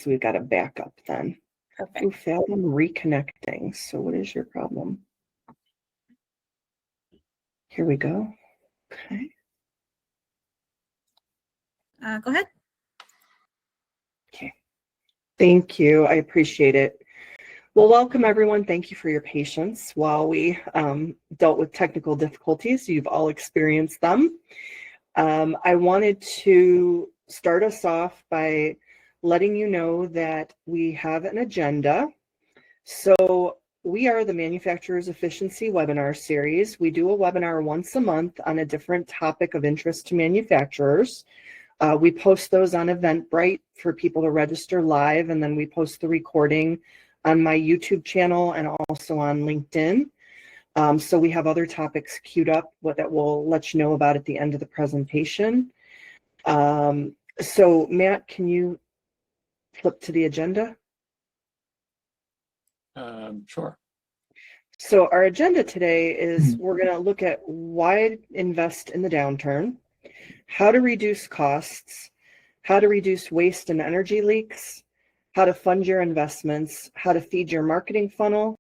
so we've got a backup then. Perfect. You failed on reconnecting. So what is your problem? Here we go. Okay. Go ahead. Okay. Thank you. I appreciate it. Well, welcome everyone. Thank you for your patience while we dealt with technical difficulties. You've all experienced them. I wanted to start us off by letting you know that we have an agenda. So we are the Manufacturers Efficiency Webinar Series. We do a webinar once a month on a different topic of interest to manufacturers. We post those on Eventbrite for people to register live, and then we post the recording on my YouTube channel and also on LinkedIn. So we have other topics queued up that we'll let you know about at the end of the presentation. So Matt, can you flip to the agenda? Sure. So our agenda today is we're going to look at why invest in the downturn, how to reduce costs, how to reduce waste and energy leaks, how to fund your investments, how to feed your marketing funnel,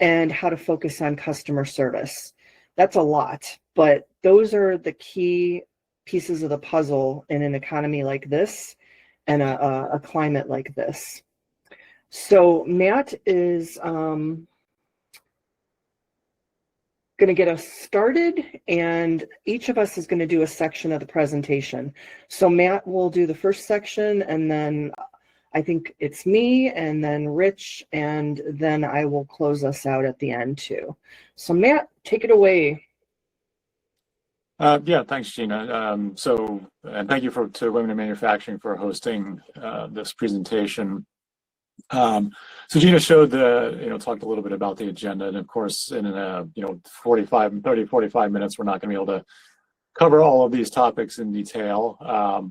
and how to focus on customer service. That's a lot, but those are the key pieces of the puzzle in an economy like this and a climate like this. So Matt is going to get us started, and each of us is going to do a section of the presentation. So Matt will do the first section, and then I think it's me, and then Rich, and then I will close us out at the end too. So Matt, take it away. Yeah, thanks, Gina. And thank you to Women in Manufacturing for hosting this presentation. So Gina showed talked a little bit about the agenda, and of course, in 30, 45 minutes, we're not going to be able to cover all of these topics in detail.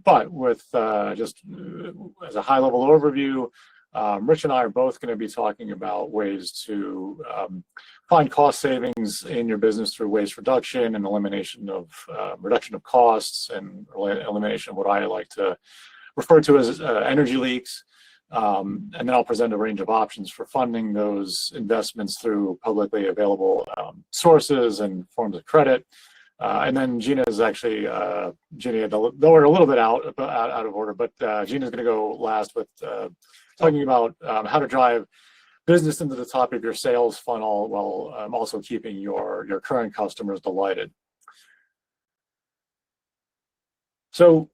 But with just as a high-level overview, Rich and I are both going to be talking about ways to find cost savings in your business through waste reduction and elimination of costs and elimination of what I like to refer to as energy leaks. And then I'll present a range of options for funding those investments through publicly available sources and forms of credit. And then Gina is actually, Gina had to lower a little bit out of order, but Gina's going to go last with talking about how to drive business into the top of your sales funnel while also keeping your current customers delighted. So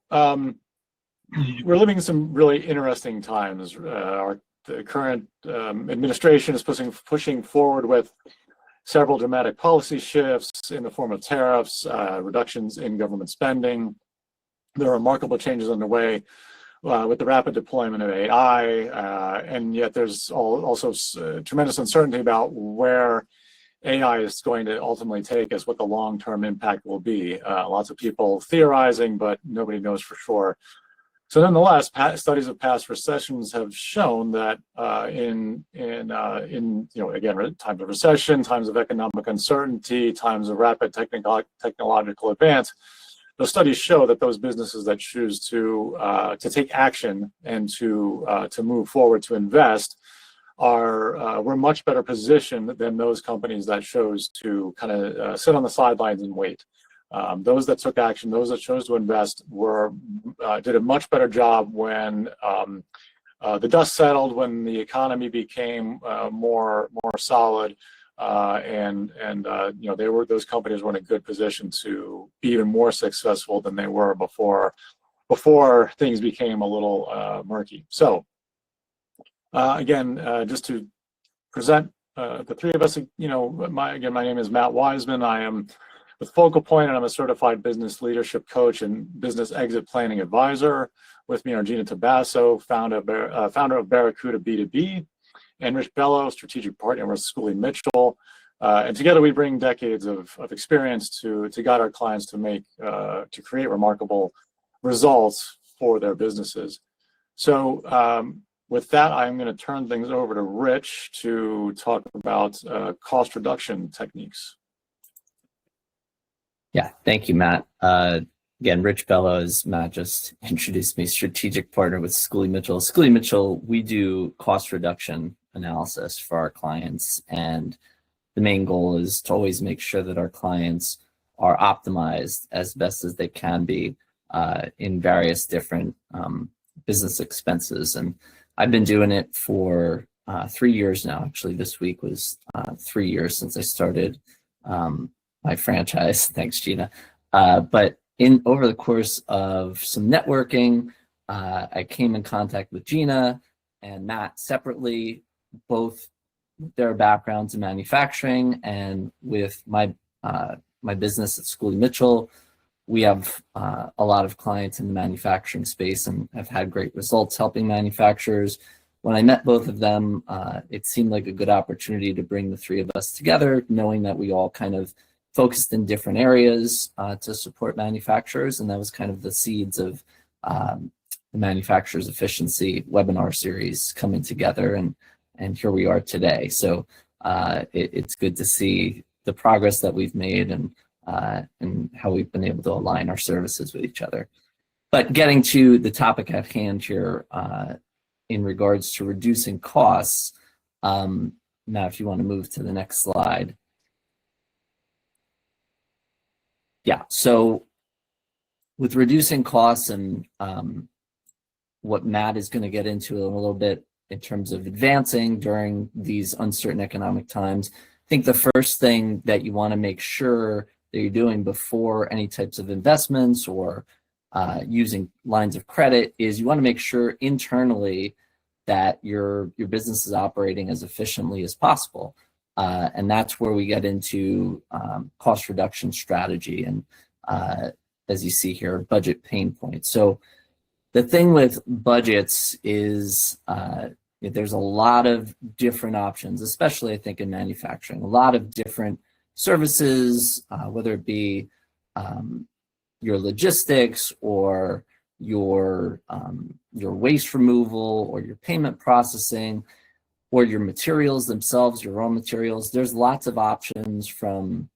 we're living in some really interesting times. The current administration is pushing forward with several dramatic policy shifts in the form of tariffs, reductions in government spending. There are remarkable changes underway with the rapid deployment of AI, and yet there's also tremendous uncertainty about where AI is going to ultimately take us, what the long-term impact will be. Lots of people theorizing, but nobody knows for sure. So nonetheless, studies of past recessions have shown that in again, times of recession, times of economic uncertainty, times of rapid technological advance, those studies show that those businesses that choose to take action and to move forward to invest were much better positioned than those companies that chose to kind of sit on the sidelines and wait. Those that took action, those that chose to invest, did a much better job when the dust settled, when the economy became more solid, those companies were in a good position to be even more successful than they were before things became a little murky. So again, just to present the three of us, my name is Matt Wiseman. I am with Focal Point, and I'm a certified business leadership coach and business exit planning advisor. With me are Gina Tabasso, founder of Barracuda B2B, and Rich Bello, strategic partner with Schooley Mitchell. And together we bring decades of experience to guide our clients to create remarkable results for their businesses. So with that, I'm going to turn things over to Rich to talk about cost reduction techniques. Yeah, thank you, Matt. Again, Rich Bello, as Matt just introduced me, strategic partner with Schooley Mitchell. Schooley Mitchell, we do cost reduction analysis for our clients, and the main goal is to always make sure that our clients are optimized as best as they can be in various different business expenses. And I've been doing it for 3 years now. Actually, this week was 3 years since I started my franchise. Thanks, Gina. But over the course of some networking, I came in contact with Gina and Matt separately, both with their backgrounds in manufacturing and with my business at Schooley Mitchell. We have a lot of clients in the manufacturing space and have had great results helping manufacturers. When I met both of them, it seemed like a good opportunity to bring the three of us together, knowing that we all kind of focused in different areas to support manufacturers. And that was kind of the seeds of the Manufacturers Efficiency webinar series coming together. And here we are today. So it's good to see the progress that we've made and how we've been able to align our services with each other. But getting to the topic at hand here in regards to reducing costs, now if you want to move to the next slide. Yeah, so with reducing costs and what Matt is going to get into in a little bit in terms of advancing during these uncertain economic times, I think the first thing that you want to make sure that you're doing before any types of investments or using lines of credit is you want to make sure internally that your business is operating as efficiently as possible. And that's where we get into cost reduction strategy and, as you see here, budget pain points. So the thing with budgets is there's a lot of different options, especially I think in manufacturing, a lot of different services, whether it be your logistics or your waste removal or your payment processing, or your materials themselves, your raw materials. There's lots of options from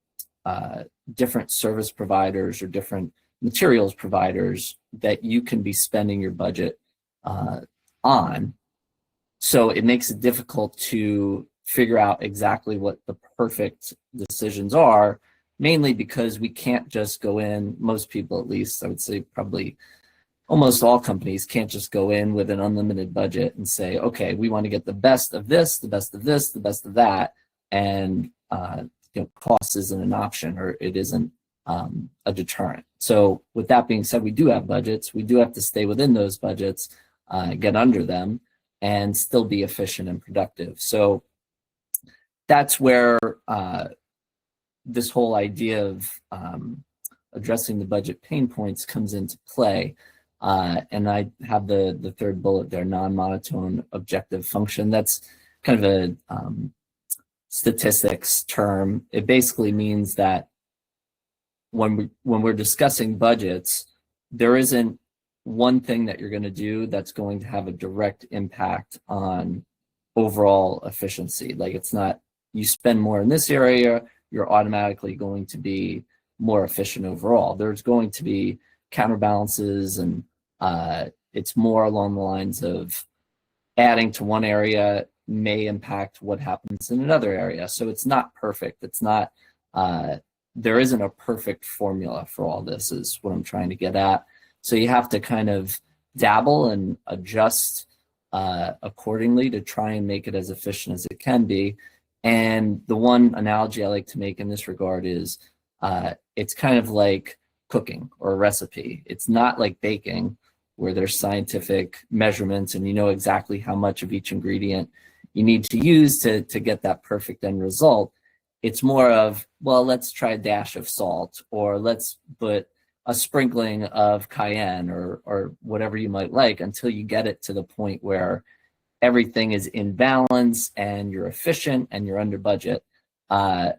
different service providers or different materials providers that you can be spending your budget on. So it makes it difficult to figure out exactly what the perfect decisions are, mainly because we can't just go in, most people at least, I would say probably almost all companies can't just go in with an unlimited budget and say, okay, we want to get the best of this, the best of this, the best of that, and cost isn't an option or it isn't a deterrent. So with that being said, we do have budgets. We do have to stay within those budgets, get under them, and still be efficient and productive. So that's where this whole idea of addressing the budget pain points comes into play. And I have the third bullet there, non-monotone objective function. That's kind of a statistics term. It basically means that when we're discussing budgets, there isn't one thing that you're going to do that's going to have a direct impact on overall efficiency. Like, it's not you spend more in this area, you're automatically going to be more efficient overall. There's going to be counterbalances, and it's more along the lines of adding to one area may impact what happens in another area. So it's not perfect. It's not, there isn't a perfect formula for all this is what I'm trying to get at. So you have to kind of dabble and adjust accordingly to try and make it as efficient as it can be. And the one analogy I like to make in this regard is it's kind of like cooking or a recipe. It's not like baking where there's scientific measurements and you know exactly how much of each ingredient you need to use to get that perfect end result. It's more of, well, let's try a dash of salt, or let's put a sprinkling of cayenne or whatever you might like until you get it to the point where everything is in balance and you're efficient and you're under budget. But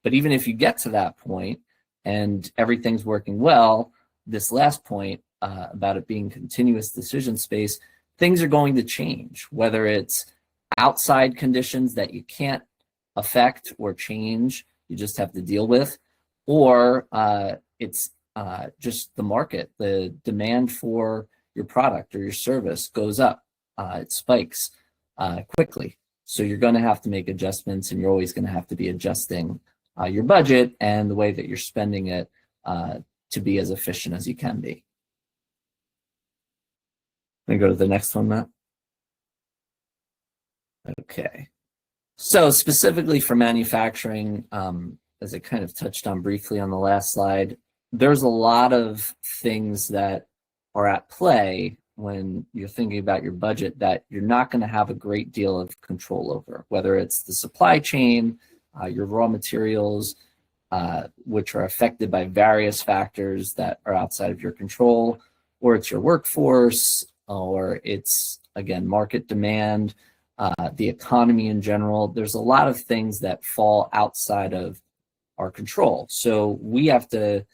even if you get to that point and everything's working well, this last point about it being continuous decision space, things are going to change, whether it's outside conditions that you can't affect or change, you just have to deal with, or it's just the market, the demand for your product or your service goes up. It spikes quickly. So you're going to have to make adjustments, and you're always going to have to be adjusting your budget and the way that you're spending it to be as efficient as you can be. Let me go to the next one, Matt. Okay. So specifically for manufacturing, as I kind of touched on briefly on the last slide, there's a lot of things that are at play when you're thinking about your budget that you're not going to have a great deal of control over, whether it's the supply chain, your raw materials, which are affected by various factors that are outside of your control, or it's your workforce, or it's, again, market demand, the economy in general. There's a lot of things that fall outside of our control. So we have to,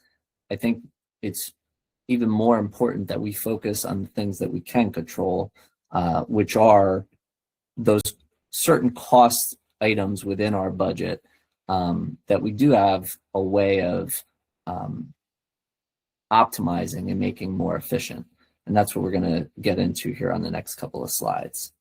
I think it's even more important that we focus on the things that we can control, which are those certain cost items within our budget that we do have a way of optimizing and making more efficient. And that's what we're going to get into here on the next couple of slides.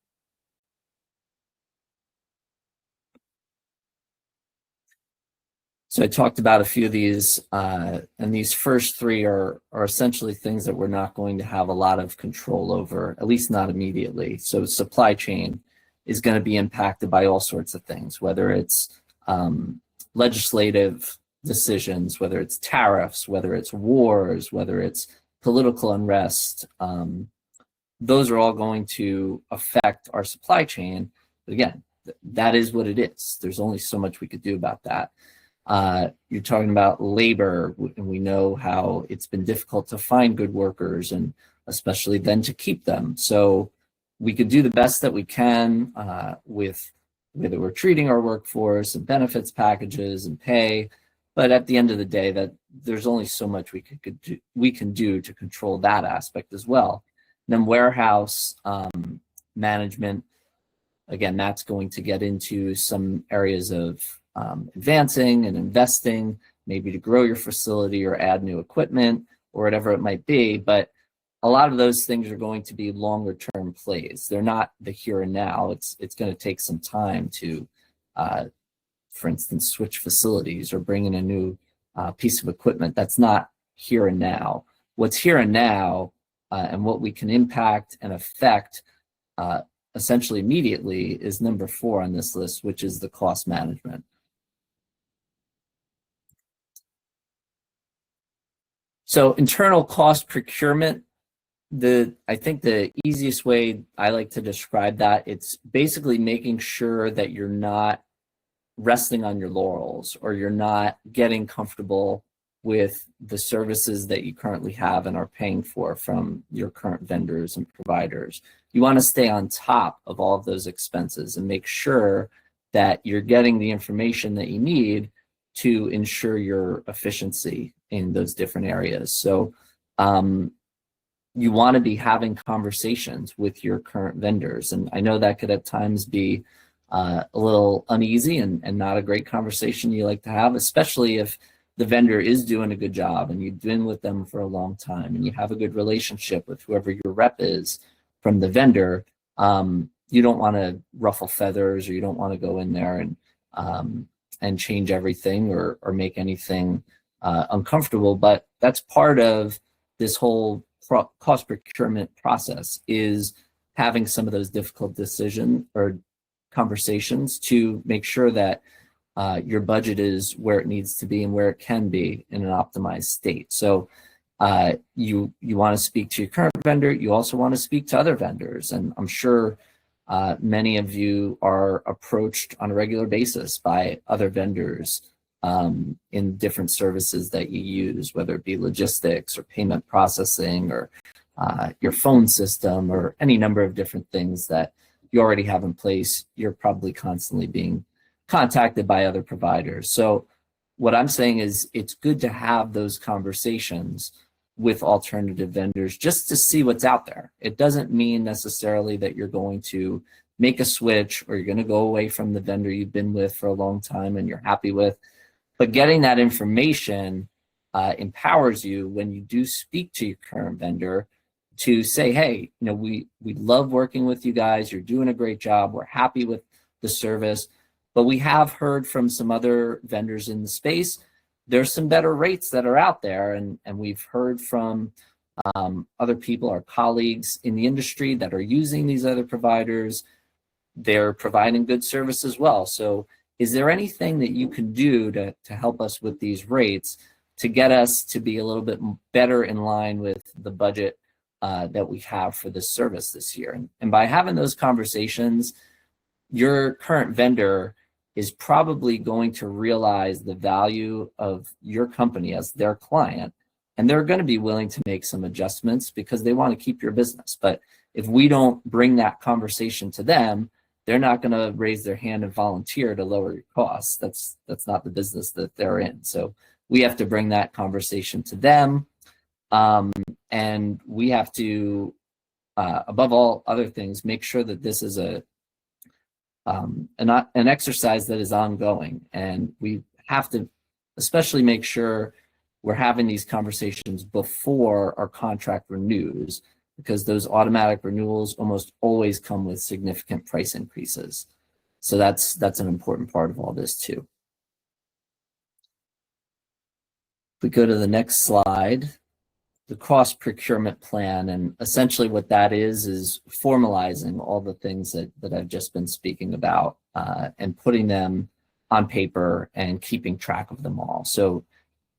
So I talked about a few of these, and these first three are essentially things that we're not going to have a lot of control over, at least not immediately. So supply chain is going to be impacted by all sorts of things, whether it's legislative decisions, whether it's tariffs, whether it's wars, whether it's political unrest. Those are all going to affect our supply chain. But again, that is what it is. There's only so much we could do about that. You're talking about labor, and we know how it's been difficult to find good workers, and especially then to keep them. So we could do the best that we can with whether we're treating our workforce and benefits packages and pay, but at the end of the day, that there's only so much we can do to control that aspect as well. And then warehouse management, again, that's going to get into some areas of advancing and investing, maybe to grow your facility or add new equipment or whatever it might be. But a lot of those things are going to be longer term plays. They're not the here and now. It's going to take some time to, for instance, switch facilities or bring in a new piece of equipment. That's not here and now. What's here and now and what we can impact and affect essentially immediately is number 4 on this list, which is the cost management. So internal cost procurement, I think the easiest way I like to describe that, it's basically making sure that you're not resting on your laurels, or you're not getting comfortable with the services that you currently have and are paying for from your current vendors and providers. You want to stay on top of all of those expenses and make sure that you're getting the information that you need to ensure your efficiency in those different areas. So you want to be having conversations with your current vendors. And I know that could at times be a little uneasy and not a great conversation you like to have, especially if the vendor is doing a good job and you've been with them for a long time and you have a good relationship with whoever your rep is from the vendor. You don't want to ruffle feathers, or you don't want to go in there and change everything or make anything uncomfortable. But that's part of this whole cost procurement process, is having some of those difficult decisions or conversations to make sure that your budget is where it needs to be and where it can be in an optimized state. So you want to speak to your current vendor. You also want to speak to other vendors. And I'm sure many of you are approached on a regular basis by other vendors in different services that you use, whether it be logistics or payment processing or your phone system or any number of different things that you already have in place. You're probably constantly being contacted by other providers. So what I'm saying is it's good to have those conversations with alternative vendors just to see what's out there. It doesn't mean necessarily that you're going to make a switch or you're going to go away from the vendor you've been with for a long time and you're happy with. But getting that information empowers you when you do speak to your current vendor to say, hey, we love working with you guys. You're doing a great job. We're happy with the service, but we have heard from some other vendors in the space. There's some better rates that are out there, and we've heard from other people, our colleagues in the industry that are using these other providers. They're providing good service as well. So is there anything that you can do to help us with these rates to get us to be a little bit better in line with the budget that we have for this service this year? And by having those conversations, your current vendor is probably going to realize the value of your company as their client, and they're going to be willing to make some adjustments because they want to keep your business. But if we don't bring that conversation to them, they're not going to raise their hand and volunteer to lower your costs. That's not the business that they're in. So we have to bring that conversation to them. And we have to, above all other things, make sure that this is an exercise that is ongoing. And we have to especially make sure we're having these conversations before our contract renews, because those automatic renewals almost always come with significant price increases. So that's an important part of all this too. If we go to the next slide, the cost procurement plan, and essentially what that is formalizing all the things that I've just been speaking about and putting them on paper and keeping track of them all. So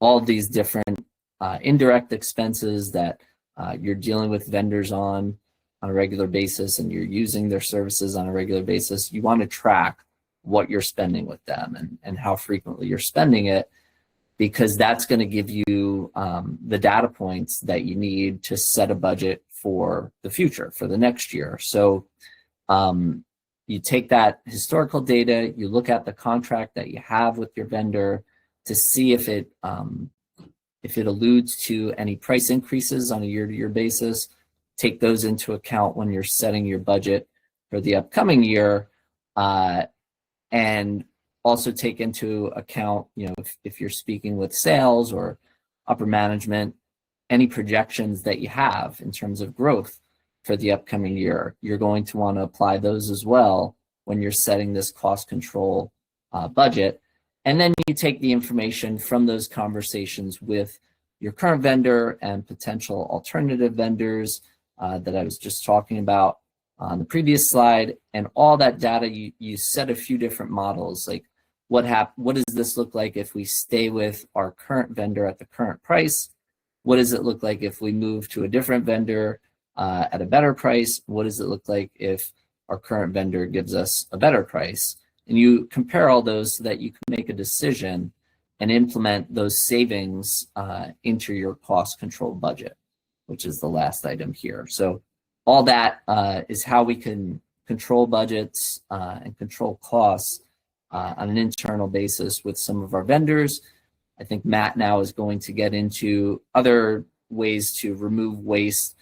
all of these different indirect expenses that you're dealing with vendors on a regular basis, and you're using their services on a regular basis, you want to track what you're spending with them and how frequently you're spending it, because that's going to give you the data points that you need to set a budget for the future, for the next year. So you take that historical data, you look at the contract that you have with your vendor to see if it alludes to any price increases on a year-to-year basis. Take those into account when you're setting your budget for the upcoming year, and also take into account, if you're speaking with sales or upper management, any projections that you have in terms of growth for the upcoming year. You're going to want to apply those as well when you're setting this cost control budget. And then you take the information from those conversations with your current vendor and potential alternative vendors that I was just talking about on the previous slide, and all that data, you set a few different models, like what does this look like if we stay with our current vendor at the current price? What does it look like if we move to a different vendor at a better price? What does it look like if our current vendor gives us a better price? And you compare all those so that you can make a decision and implement those savings into your cost control budget, which is the last item here. So all that is how we can control budgets and control costs on an internal basis with some of our vendors. I think Matt now is going to get into other ways to remove waste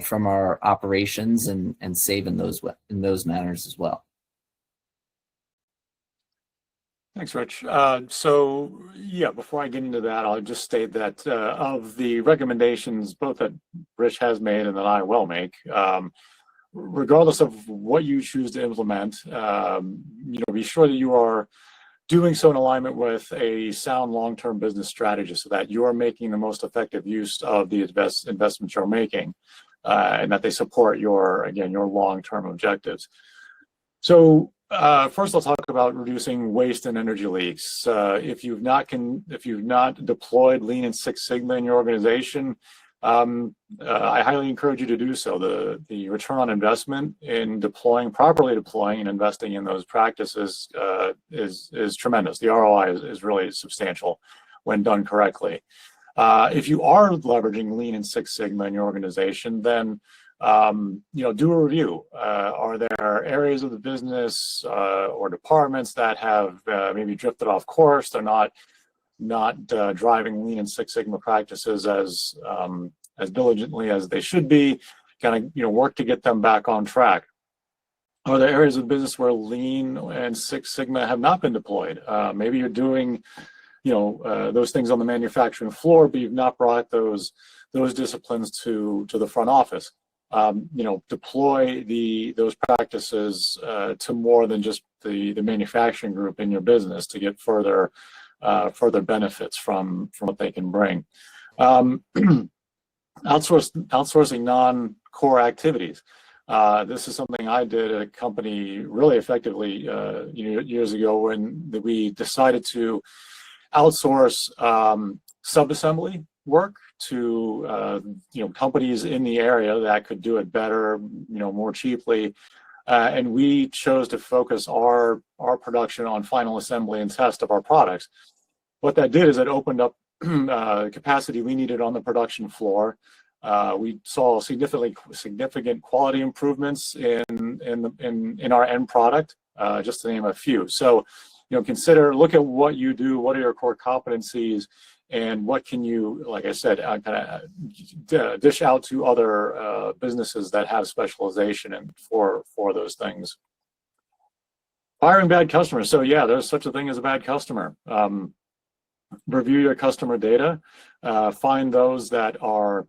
from our operations and save in those manners as well. Thanks, Rich. So yeah, before I get into that, I'll just state that of the recommendations, both that Rich has made and that I will make, regardless of what you choose to implement, be sure that you are doing so in alignment with a sound long-term business strategy, so that you are making the most effective use of the investments you're making, and that they support your long-term objectives. So first, I'll talk about reducing waste and energy leaks. If you've not deployed Lean and Six Sigma in your organization, I highly encourage you to do so. The return on investment in properly deploying and investing in those practices is tremendous. The ROI is really substantial when done correctly. If you are leveraging Lean and Six Sigma in your organization, then do a review. Are there areas of the business or departments that have maybe drifted off course? They're not driving Lean and Six Sigma practices as diligently as they should be. Kind of work to get them back on track. Are there areas of business where Lean and Six Sigma have not been deployed? Maybe you're doing those things on the manufacturing floor, but you've not brought those disciplines to the front office. Deploy those practices to more than just the manufacturing group in your business to get further benefits from what they can bring. Outsourcing non-core activities. This is something I did at a company really effectively years ago when we decided to outsource subassembly work to companies in the area that could do it better, more cheaply, and we chose to focus our production on final assembly and test of our products. What that did is it opened up capacity we needed on the production floor. We saw significant quality improvements in our end product, just to name a few. So, look at what you do, what are your core competencies, and what can you, like I said, kind of dish out to other businesses that have specialization in for those things. Hiring bad customers. So yeah, there's such a thing as a bad customer. Review your customer data. Find those that are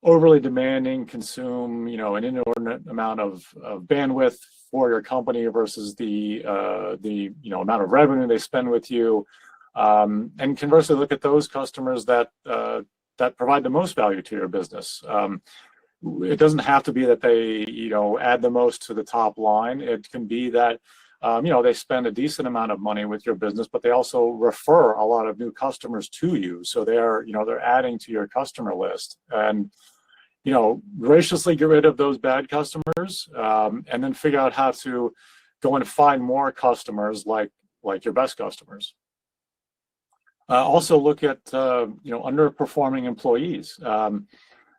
overly demanding, consume an inordinate amount of bandwidth for your company versus the amount of revenue they spend with you. And conversely, look at those customers that provide the most value to your business. It doesn't have to be that they add the most to the top line. It can be that they spend a decent amount of money with your business, but they also refer a lot of new customers to you. So they're adding to your customer list. And graciously get rid of those bad customers, and then figure out how to go and find more customers like your best customers. Also look at underperforming employees.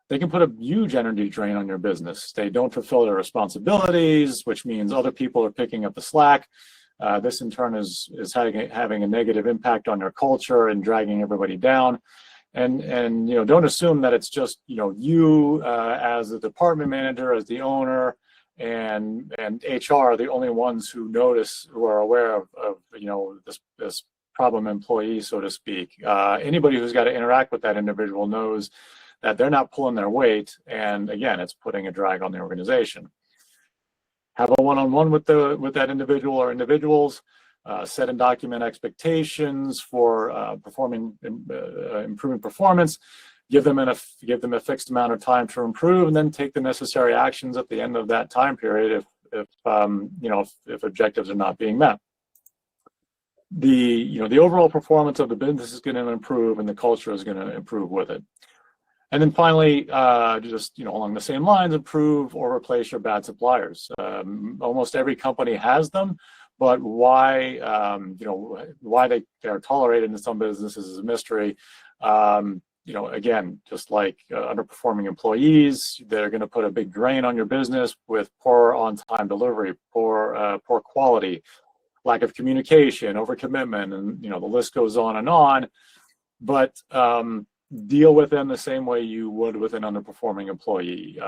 They can put a huge energy drain on your business. They don't fulfill their responsibilities, which means other people are picking up the slack. This in turn is having a negative impact on your culture and dragging everybody down. And don't assume that it's just you as the department manager, as the owner, and HR are the only ones who are aware of this problem employee, so to speak. Anybody who's got to interact with that individual knows that they're not pulling their weight, and again, it's putting a drag on the organization. Have a one-on-one with that individual or individuals. Set and document expectations for improving performance. Give them a fixed amount of time to improve, and then take the necessary actions at the end of that time period if objectives are not being met. The overall performance of the business is going to improve, and the culture is going to improve with it. And then finally, just along the same lines, improve or replace your bad suppliers. Almost every company has them, but why they are tolerated in some businesses is a mystery. Again, just like underperforming employees, they're going to put a big drain on your business with poor on-time delivery, poor quality, lack of communication, overcommitment, and the list goes on. But deal with them the same way you would with an underperforming employee.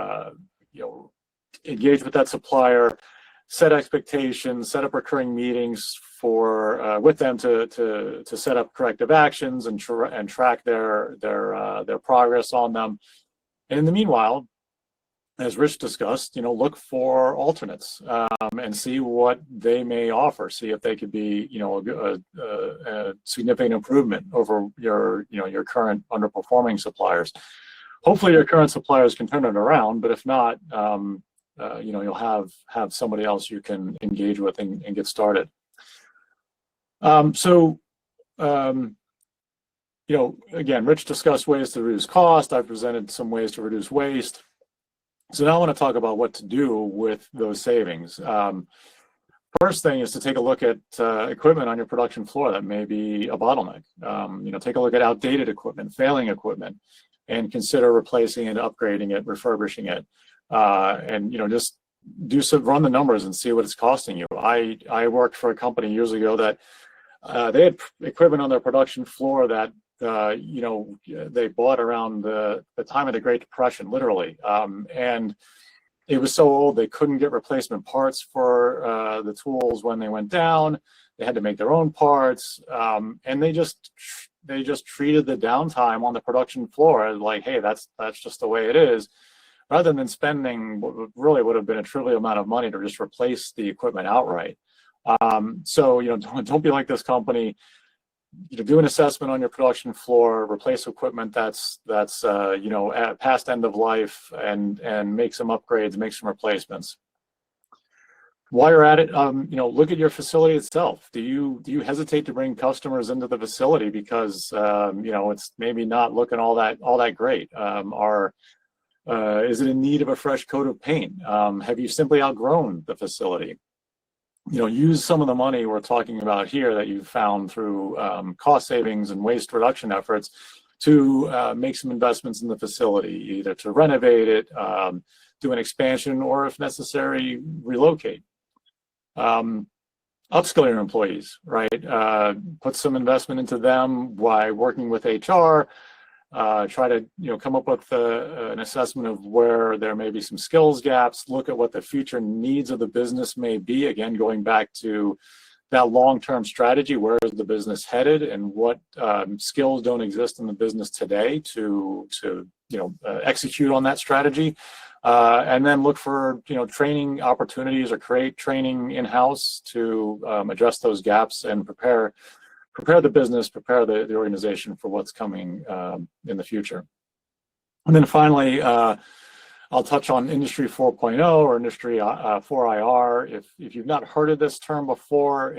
Engage with that supplier, set expectations, set up recurring meetings with them to set up corrective actions and track their progress on them. And in the meanwhile, as Rich discussed, look for alternates and see what they may offer. See if they could be, a significant improvement over your current underperforming suppliers. Hopefully, your current suppliers can turn it around, but if not, you'll have somebody else you can engage with and get started. Again, Rich discussed ways to reduce cost. I presented some ways to reduce waste. So now I want to talk about what to do with those savings. First thing is to take a look at equipment on your production floor that may be a bottleneck. Take a look at outdated equipment, failing equipment, and consider replacing it, upgrading it, refurbishing it, and just run the numbers and see what it's costing you. I worked for a company years ago that they had equipment on their production floor that they bought around the time of the Great Depression, literally. And it was so old they couldn't get replacement parts for the tools when they went down. They had to make their own parts, and they just treated the downtime on the production floor as like, hey, that's just the way it is, rather than spending what really would have been a trivial amount of money to just replace the equipment outright. So don't be like this company. Do an assessment on your production floor, replace equipment that's at past end of life, and make some upgrades, make some replacements. While you're at it, look at your facility itself. Do you hesitate to bring customers into the facility because it's maybe not looking all that great? Is it in need of a fresh coat of paint? Have you simply outgrown the facility? Use some of the money we're talking about here that you've found through cost savings and waste reduction efforts to make some investments in the facility, either to renovate it, do an expansion, or if necessary, relocate. Upskill your employees, right? Put some investment into them by working with HR. Try to come up with an assessment of where there may be some skills gaps. Look at what the future needs of the business may be. Again, going back to that long-term strategy, where is the business headed, and what skills don't exist in the business today to execute on that strategy. And then look for training opportunities or create training in-house to address those gaps and prepare the business, prepare the organization for what's coming in the future. And then finally, I'll touch on Industry 4.0 or Industry 4IR. If you've not heard of this term before,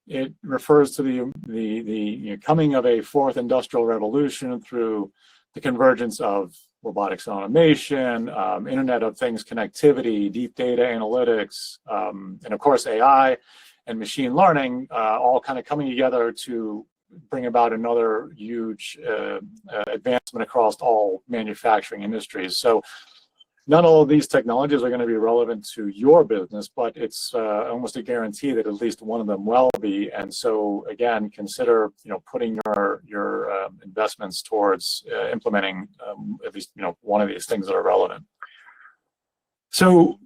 it refers to the coming of a fourth industrial revolution through the convergence of robotics and automation, Internet of Things connectivity, deep data analytics, and of course AI and machine learning, all kind of coming together to bring about another huge advancement across all manufacturing industries. So not all of these technologies are going to be relevant to your business, but it's almost a guarantee that at least one of them will be. And so again, consider putting your investments towards implementing at least one of these things that are relevant. So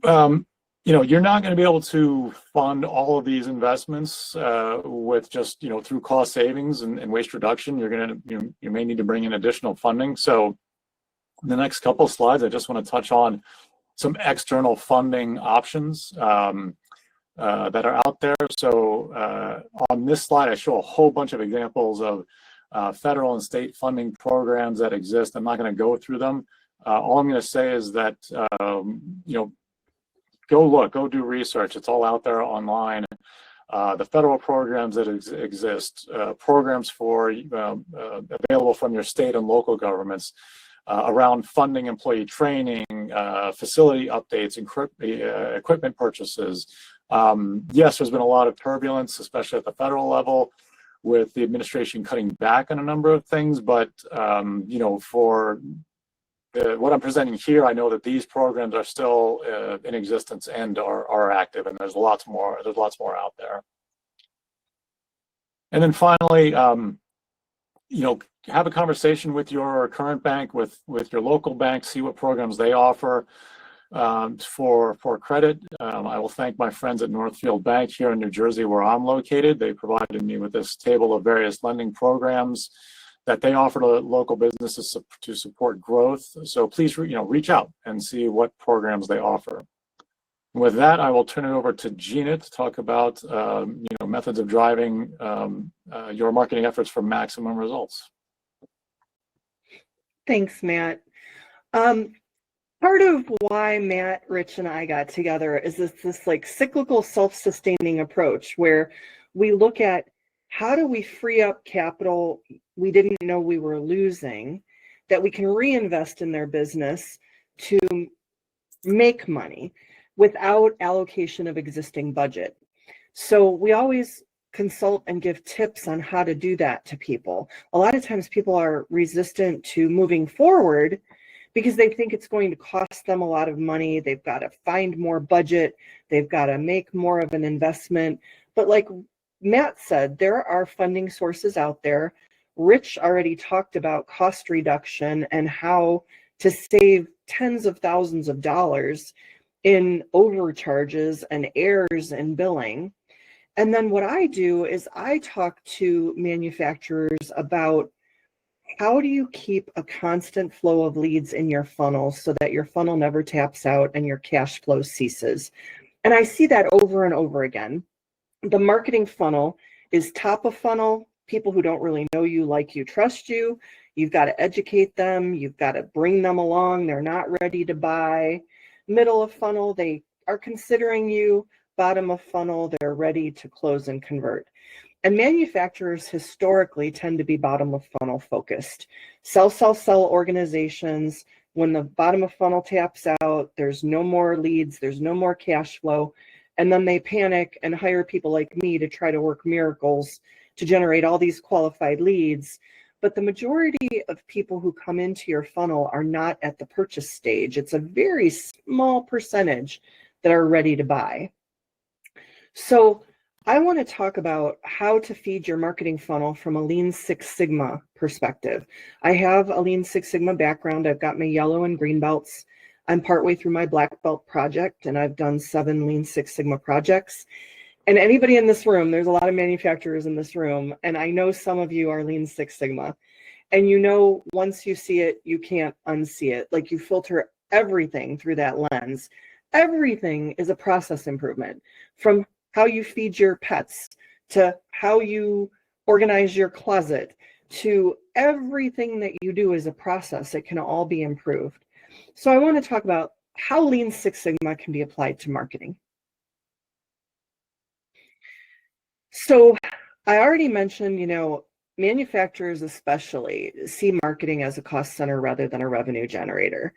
you're not going to be able to fund all of these investments with just through cost savings and waste reduction. You may need to bring in additional funding. So in the next couple of slides, I just want to touch on some external funding options that are out there. So on this slide, I show a whole bunch of examples of federal and state funding programs that exist. I'm not going to go through them. All I'm going to say is that go do research. It's all out there online. The federal programs that exist, programs for available from your state and local governments around funding employee training, facility updates, equipment purchases. Yes, there's been a lot of turbulence, especially at the federal level, with the administration cutting back on a number of things. But for what I'm presenting here, I know that these programs are still in existence and are active, and there's lots more out there. And then finally, have a conversation with your current bank, with your local bank, see what programs they offer for credit. I will thank my friends at Northfield Bank here in New Jersey, where I'm located. They provided me with this table of various lending programs that they offer to local businesses to support growth. So please, reach out and see what programs they offer. With that, I will turn it over to Gina to talk about methods of driving your marketing efforts for maximum results. Thanks, Matt. Part of why Matt, Rich, and I got together is this like cyclical self-sustaining approach where we look at how do we free up capital we didn't know we were losing that we can reinvest in their business to make money without allocation of existing budget. So we always consult and give tips on how to do that to people. A lot of times people are resistant to moving forward because they think it's going to cost them a lot of money. They've got to find more budget. They've got to make more of an investment. But like Matt said, there are funding sources out there. Rich already talked about cost reduction and how to save tens of thousands of dollars in overcharges and errors in billing. And then what I do is I talk to manufacturers about how do you keep a constant flow of leads in your funnel so that your funnel never taps out and your cash flow ceases. And I see that over and over again. The marketing funnel is top of funnel, people who don't really know you, like you, trust you. You've got to educate them. You've got to bring them along. They're not ready to buy. Middle of funnel, they are considering you. Bottom of funnel, they're ready to close and convert. And manufacturers historically tend to be bottom of funnel focused. Sell organizations. When the bottom of funnel taps out, there's no more leads, there's no more cash flow. And then they panic and hire people like me to try to work miracles to generate all these qualified leads. But the majority of people who come into your funnel are not at the purchase stage. It's a very small percentage that are ready to buy. So I want to talk about how to feed your marketing funnel from a Lean Six Sigma perspective. I have a Lean Six Sigma background. I've got my yellow and green belts. I'm partway through my black belt project, and I've done 7 Lean Six Sigma projects. And anybody in this room, there's a lot of manufacturers in this room, and I know some of you are Lean Six Sigma. And you know, once you see it, you can't unsee it. Like, you filter everything through that lens. Everything is a process improvement, from how you feed your pets, to how you organize your closet, to everything that you do is a process. It can all be improved. So I want to talk about how Lean Six Sigma can be applied to marketing. So I already mentioned, manufacturers especially see marketing as a cost center rather than a revenue generator,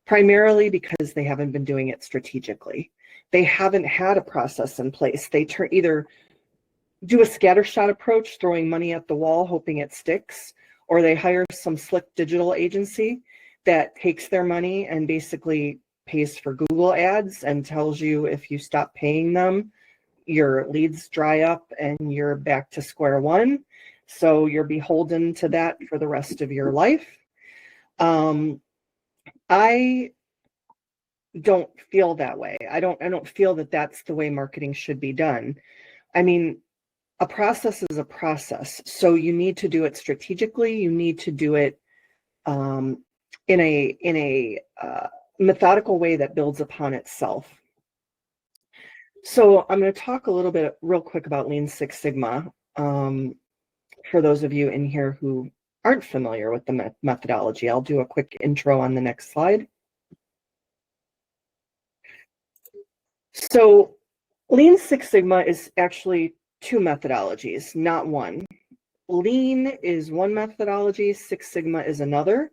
primarily because they haven't been doing it strategically. They haven't had a process in place. They either do a scattershot approach, throwing money at the wall, hoping it sticks, or they hire some slick digital agency that takes their money and basically pays for Google ads and tells you if you stop paying them, your leads dry up and you're back to square one. So you're beholden to that for the rest of your life. I don't feel that way. I don't feel that that's the way marketing should be done. I mean, a process is a process. So you need to do it strategically. You need to do it in a methodical way that builds upon itself. So I'm going to talk a little bit real quick about Lean Six Sigma for those of you in here who aren't familiar with the methodology. I'll do a quick intro on the next slide. So Lean Six Sigma is actually 2 methodologies, not one. Lean is one methodology, Six Sigma is another.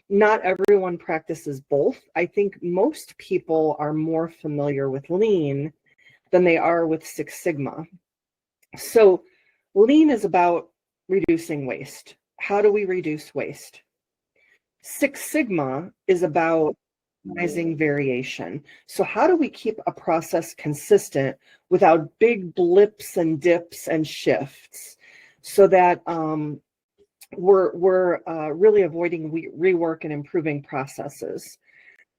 Not everyone practices both. I think most people are more familiar with Lean than they are with Six Sigma. So Lean is about reducing waste. How do we reduce waste? Six Sigma is about minimizing variation. So how do we keep a process consistent without big blips and dips and shifts, so that we're really avoiding rework and improving processes?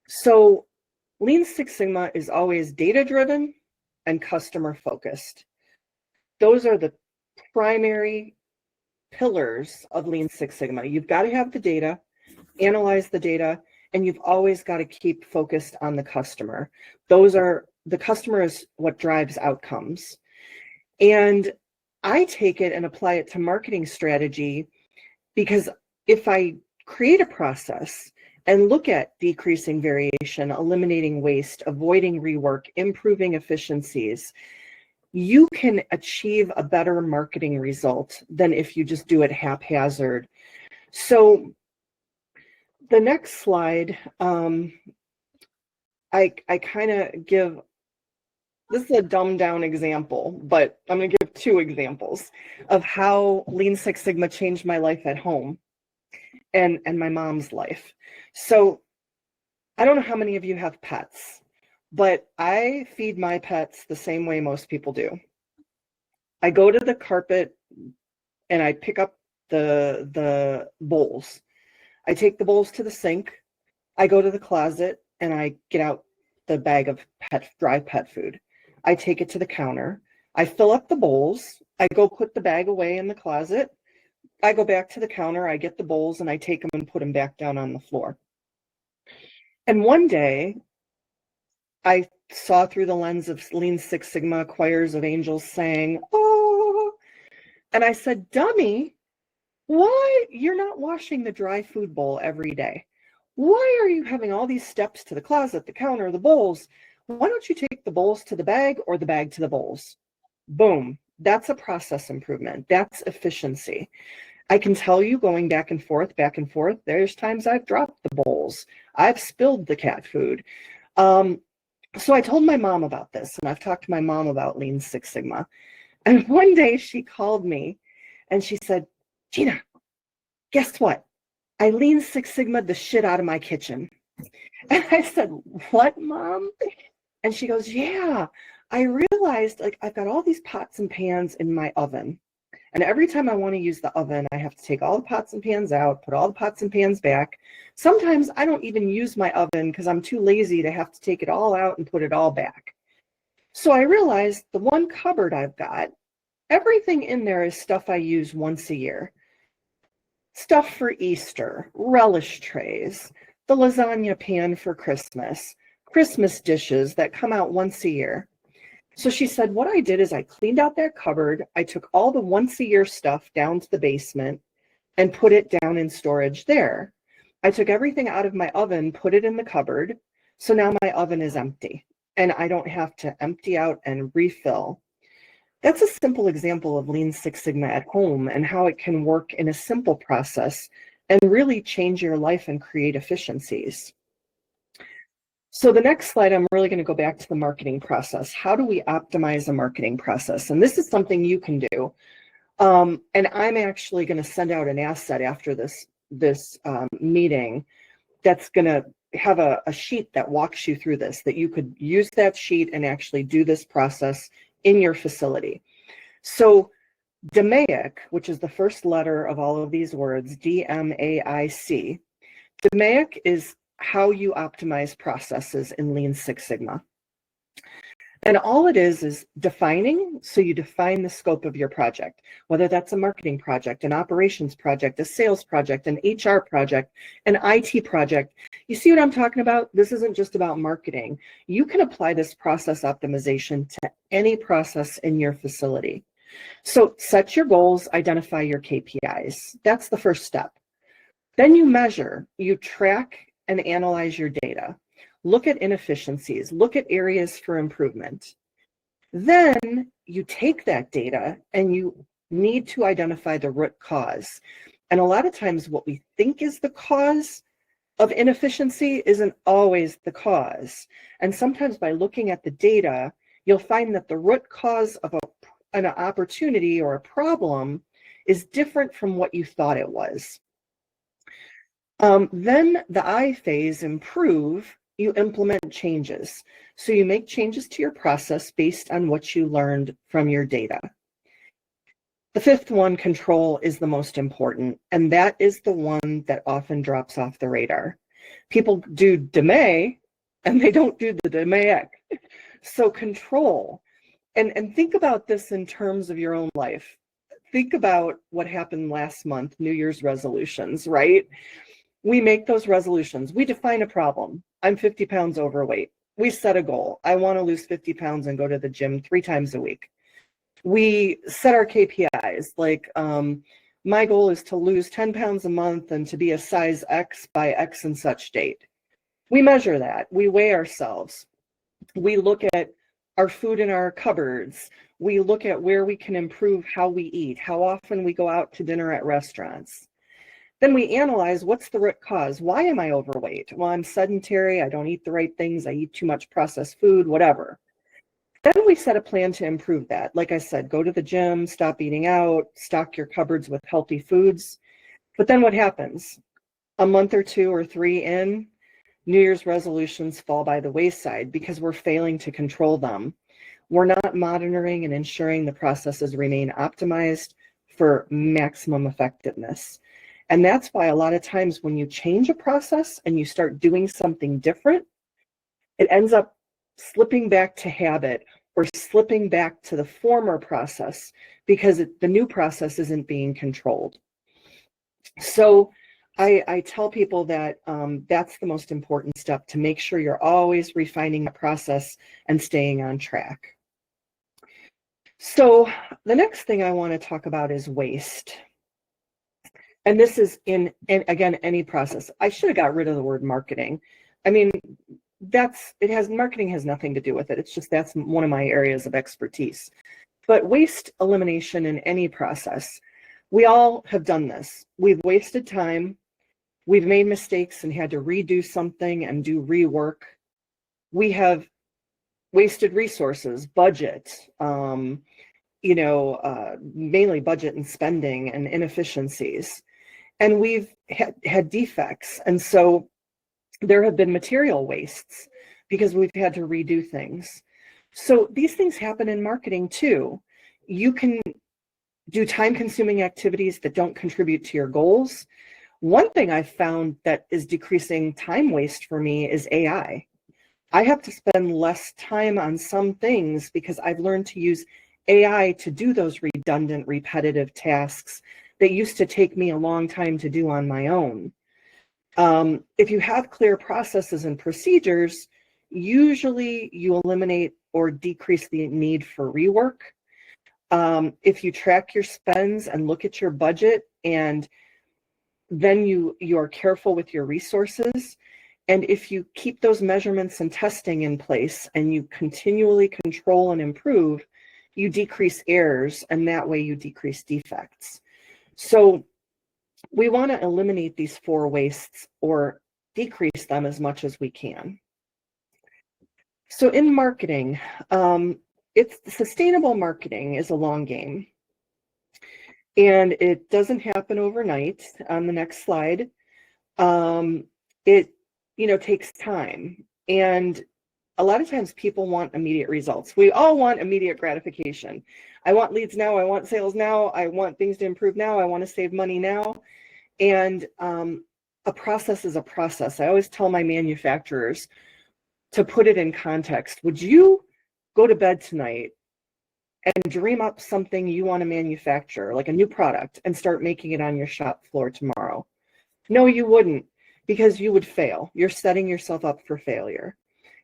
So Lean Six Sigma is always data-driven and customer-focused. Those are the primary pillars of Lean Six Sigma. You've got to have the data, analyze the data, and you've always got to keep focused on the customer. The customer is what drives outcomes. And I take it and apply it to marketing strategy, because if I create a process and look at decreasing variation, eliminating waste, avoiding rework, improving efficiencies, you can achieve a better marketing result than if you just do it haphazard. So the next slide, I kind of give, this is a dumbed down example, but I'm going to give 2 examples of how Lean Six Sigma changed my life at home and my mom's life. So I don't know how many of you have pets, but I feed my pets the same way most people do. I go to the carpet and I pick up the bowls. I take the bowls to the sink. I go to the closet and I get out the bag of dry pet food. I take it to the counter. I fill up the bowls. I go put the bag away in the closet. I go back to the counter. I get the bowls and I take them and put them back down on the floor. And one day I saw through the lens of Lean Six Sigma, choirs of angels sang, oh, and I said, dummy, why you're not washing the dry food bowl every day? Why are you having all these steps to the closet, the counter, the bowls? Why don't you take the bowls to the bag or the bag to the bowls? Boom. That's a process improvement. That's efficiency. I can tell you, going back and forth, there's times I've dropped the bowls. I've spilled the cat food. So I told my mom about this, and I've talked to my mom about Lean Six Sigma. And one day she called me and she said, Gina, guess what? I Lean Six Sigma the shit out of my kitchen. And I said, what, Mom? And she goes, yeah, I realized like I've got all these pots and pans in my oven. And every time I want to use the oven, I have to take all the pots and pans out, put all the pots and pans back. Sometimes I don't even use my oven because I'm too lazy to have to take it all out and put it all back. So I realized the one cupboard I've got, everything in there is stuff I use once a year. Stuff for Easter, relish trays, the lasagna pan for Christmas, Christmas dishes that come out once a year. So she said, what I did is I cleaned out that cupboard. I took all the once a year stuff down to the basement and put it down in storage there. I took everything out of my oven, put it in the cupboard. So now my oven is empty and I don't have to empty out and refill. That's a simple example of Lean Six Sigma at home and how it can work in a simple process and really change your life and create efficiencies. So the next slide, I'm really going to go back to the marketing process. How do we optimize a marketing process? And this is something you can do. And I'm actually going to send out an asset after this meeting that's going to have a sheet that walks you through this, that you could use that sheet and actually do this process in your facility. So DMAIC, which is the first letter of all of these words, DMAIC, DMAIC is how you optimize processes in Lean Six Sigma. And all it is defining. So you define the scope of your project, whether that's a marketing project, an operations project, a sales project, an HR project, an IT project. You see what I'm talking about? This isn't just about marketing. You can apply this process optimization to any process in your facility. So set your goals, identify your KPIs. That's the first step. Then you measure, you track and analyze your data. Look at inefficiencies, look at areas for improvement. Then you take that data and you need to identify the root cause. And a lot of times what we think is the cause of inefficiency isn't always the cause. And sometimes by looking at the data, you'll find that the root cause of an opportunity or a problem is different from what you thought it was. Then the I phase, improve, you implement changes. So you make changes to your process based on what you learned from your data. The fifth one, control, is the most important, and that is the one that often drops off the radar. People do DMAIC and they don't do the DMAIC. So control, and think about this in terms of your own life. Think about what happened last month, New Year's resolutions, right? We make those resolutions. We define a problem. I'm 50 pounds overweight. We set a goal. I want to lose 50 pounds and go to the gym 3 times a week. We set our KPIs, like my goal is to lose 10 pounds a month and to be a size X by X and such date. We measure that. We weigh ourselves. We look at our food in our cupboards. We look at where we can improve how we eat, how often we go out to dinner at restaurants. Then we analyze, what's the root cause? Why am I overweight? Well, I'm sedentary, I don't eat the right things, I eat too much processed food, whatever. Then we set a plan to improve that. Like I said, go to the gym, stop eating out, stock your cupboards with healthy foods. But then what happens? A month or 2 or 3 in, New Year's resolutions fall by the wayside because we're failing to control them. We're not monitoring and ensuring the processes remain optimized for maximum effectiveness. And that's why a lot of times when you change a process and you start doing something different, it ends up slipping back to habit or slipping back to the former process because the new process isn't being controlled. So I tell people that that's the most important step, to make sure you're always refining the process and staying on track. So the next thing I want to talk about is waste. And this is again, any process. I should have got rid of the word marketing. I mean, marketing has nothing to do with it. It's just, that's one of my areas of expertise. But waste elimination in any process, we all have done this. We've wasted time. We've made mistakes and had to redo something and do rework. We have wasted resources, budget, mainly budget and spending and inefficiencies. And we've had defects. And so there have been material wastes because we've had to redo things. So these things happen in marketing too. You can do time-consuming activities that don't contribute to your goals. One thing I've found that is decreasing time waste for me is AI. I have to spend less time on some things because I've learned to use AI to do those redundant, repetitive tasks that used to take me a long time to do on my own. If you have clear processes and procedures, usually you eliminate or decrease the need for rework. If you track your spends and look at your budget, and then you are careful with your resources, and if you keep those measurements and testing in place and you continually control and improve, you decrease errors, and that way you decrease defects. So we want to eliminate these 4 wastes or decrease them as much as we can. So in marketing, sustainable marketing is a long game, and it doesn't happen overnight. On the next slide, it takes time, and a lot of times people want immediate results. We all want immediate gratification. I want leads now. I want sales now. I want things to improve now. I want to save money now. And a process is a process. I always tell my manufacturers to put it in context. Would you go to bed tonight and dream up something you want to manufacture, like a new product, and start making it on your shop floor tomorrow? No, you wouldn't, because you would fail. You're setting yourself up for failure.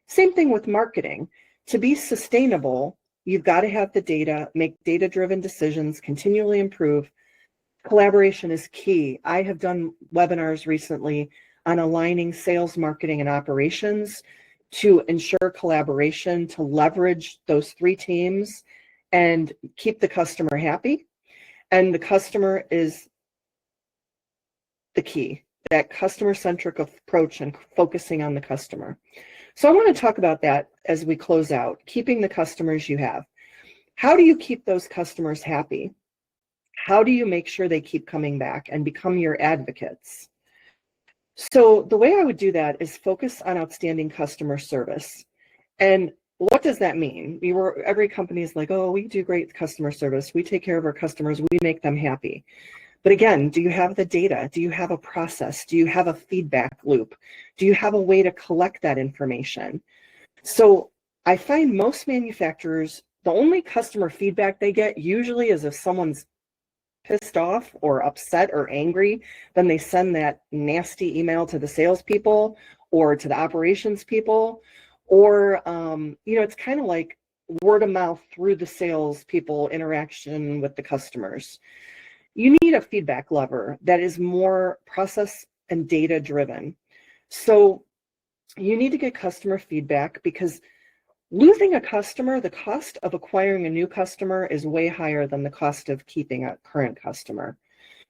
Same thing with marketing. To be sustainable, you've got to have the data, make data-driven decisions, continually improve. Collaboration is key. I have done webinars recently on aligning sales, marketing, and operations to ensure collaboration, to leverage those 3 teams and keep the customer happy. And the customer is the key, that customer-centric approach and focusing on the customer. So I want to talk about that as we close out, keeping the customers you have. How do you keep those customers happy? How do you make sure they keep coming back and become your advocates? So the way I would do that is focus on outstanding customer service. And what does that mean? Every company is like, oh, we do great customer service. We take care of our customers. We make them happy. But again, do you have the data? Do you have a process? Do you have a feedback loop? Do you have a way to collect that information? So I find most manufacturers, the only customer feedback they get usually is if someone's pissed off or upset or angry, then they send that nasty email to the salespeople or to the operations people, or it's kind of like word of mouth through the salespeople interaction with the customers. You need a feedback lever that is more process and data driven. So you need to get customer feedback, because losing a customer, the cost of acquiring a new customer is way higher than the cost of keeping a current customer.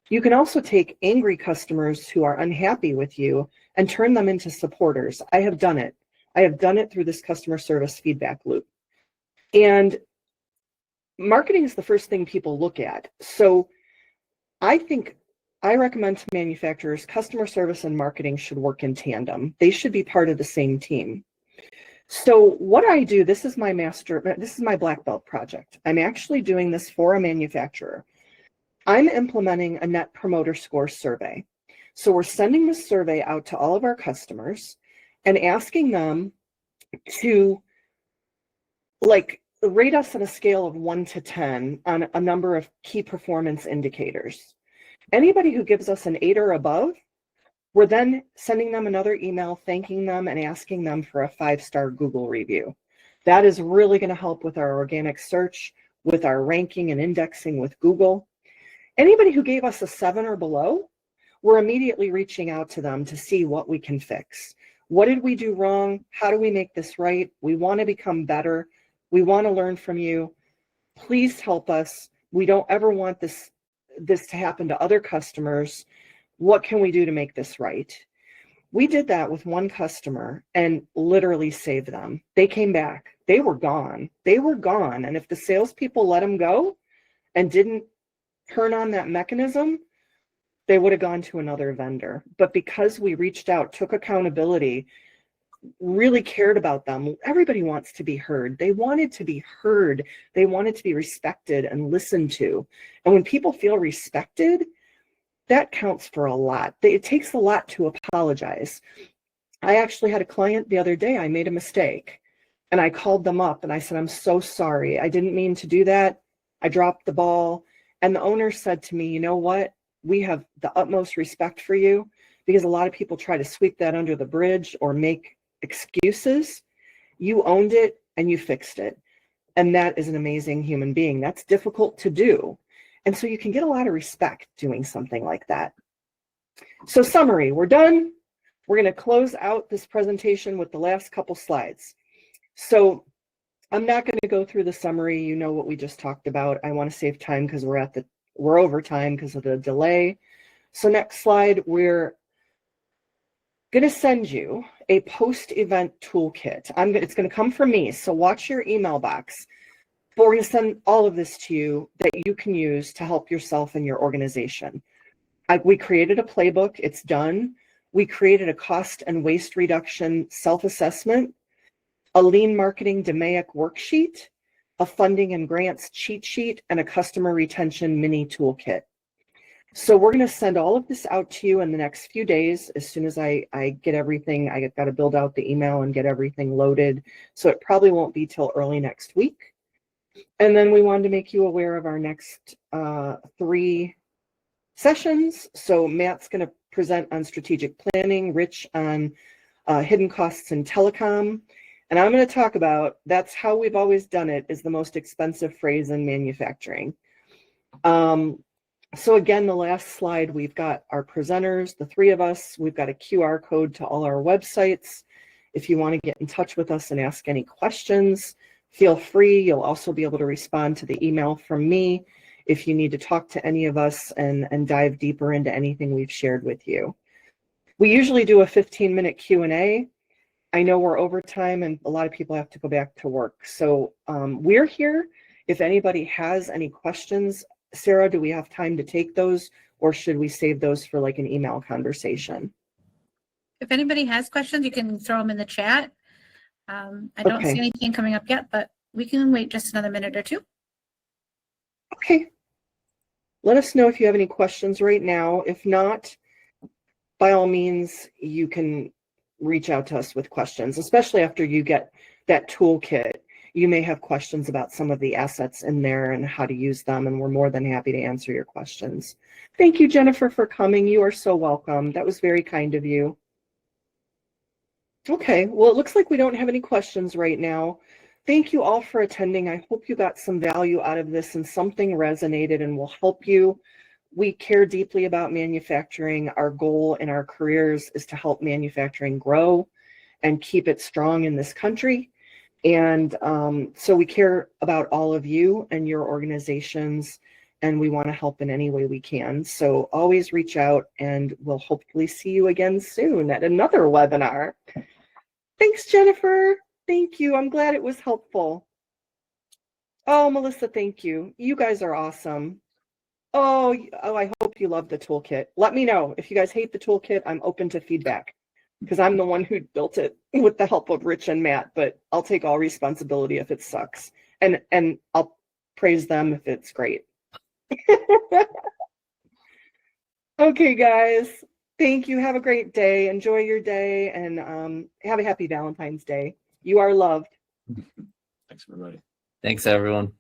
You can also take angry customers who are unhappy with you and turn them into supporters. I have done it. I have done it through this customer service feedback loop. And marketing is the first thing people look at. So I recommend to manufacturers, customer service and marketing should work in tandem. They should be part of the same team. So what I do, this is my black belt project. I'm actually doing this for a manufacturer. I'm implementing a Net Promoter Score survey. So we're sending this survey out to all of our customers and asking them to rate us on a scale of 1 to 10 on a number of key performance indicators. Anybody who gives us an 8 or above, we're then sending them another email, thanking them and asking them for a 5-star Google review. That is really going to help with our organic search, with our ranking and indexing with Google. Anybody who gave us a 7 or below, we're immediately reaching out to them to see what we can fix. What did we do wrong? How do we make this right? We want to become better. We want to learn from you. Please help us. We don't ever want this to happen to other customers. What can we do to make this right? We did that with one customer and literally saved them. They came back. They were gone. They were gone. And if the salespeople let them go and didn't turn on that mechanism, they would have gone to another vendor. But because we reached out, took accountability, really cared about them, everybody wants to be heard. They wanted to be heard. They wanted to be respected and listened to. And when people feel respected, that counts for a lot. It takes a lot to apologize. I actually had a client the other day, I made a mistake. And I called them up and I said, I'm so sorry. I didn't mean to do that. I dropped the ball. And the owner said to me, you know what? We have the utmost respect for you, because a lot of people try to sweep that under the bridge or make excuses. You owned it and you fixed it. And that is an amazing human being. That's difficult to do. And so you can get a lot of respect doing something like that. So summary, we're done. We're going to close out this presentation with the last couple slides. So I'm not going to go through the summary. You know what we just talked about. I want to save time because we're over time because of the delay. So next slide, we're going to send you a post-event toolkit. It's going to come from me, so watch your email box. But we're going to send all of this to you that you can use to help yourself and your organization. We created a playbook. It's done. We created a cost and waste reduction self-assessment, a lean marketing DMAIC worksheet, a funding and grants cheat sheet, and a customer retention mini toolkit. So we're going to send all of this out to you in the next few days. As soon as I get everything, I got to build out the email and get everything loaded. So it probably won't be till early next week. And then we wanted to make you aware of our next 3 sessions. So Matt's going to present on strategic planning, Rich on hidden costs in telecom. And I'm going to talk about, that's how we've always done it, is the most expensive phrase in manufacturing. So again, the last slide, we've got our presenters, the 3 of us. We've got a QR code to all our websites. If you want to get in touch with us and ask any questions, feel free. You'll also be able to respond to the email from me if you need to talk to any of us and dive deeper into anything we've shared with you. We usually do a 15-minute Q&A. I know we're over time and a lot of people have to go back to work. So we're here. If anybody has any questions, Sarah, do we have time to take those, or should we save those for like an email conversation? If anybody has questions, you can throw them in the chat. I don't see anything coming up yet, but we can wait just another minute or 2. Okay. Let us know if you have any questions right now. If not, by all means, you can reach out to us with questions, especially after you get that toolkit. You may have questions about some of the assets in there and how to use them, and we're more than happy to answer your questions. Thank you, Jennifer, for coming. You are so welcome. That was very kind of you. Okay, well, it looks like we don't have any questions right now. Thank you all for attending. I hope you got some value out of this and something resonated and will help you. We care deeply about manufacturing. Our goal in our careers is to help manufacturing grow and keep it strong in this country. And so we care about all of you and your organizations, and we want to help in any way we can. So always reach out, and we'll hopefully see you again soon at another webinar. Thanks, Jennifer. Thank you. I'm glad it was helpful. Oh, Melissa, thank you. You guys are awesome. Oh, I hope you love the toolkit. Let me know. If you guys hate the toolkit, I'm open to feedback, because I'm the one who built it with the help of Rich and Matt, but I'll take all responsibility if it sucks. And I'll praise them if it's great. Okay, guys. Thank you. Have a great day. Enjoy your day, and have a happy Valentine's Day. You are loved. Thanks, everybody. Thanks, everyone.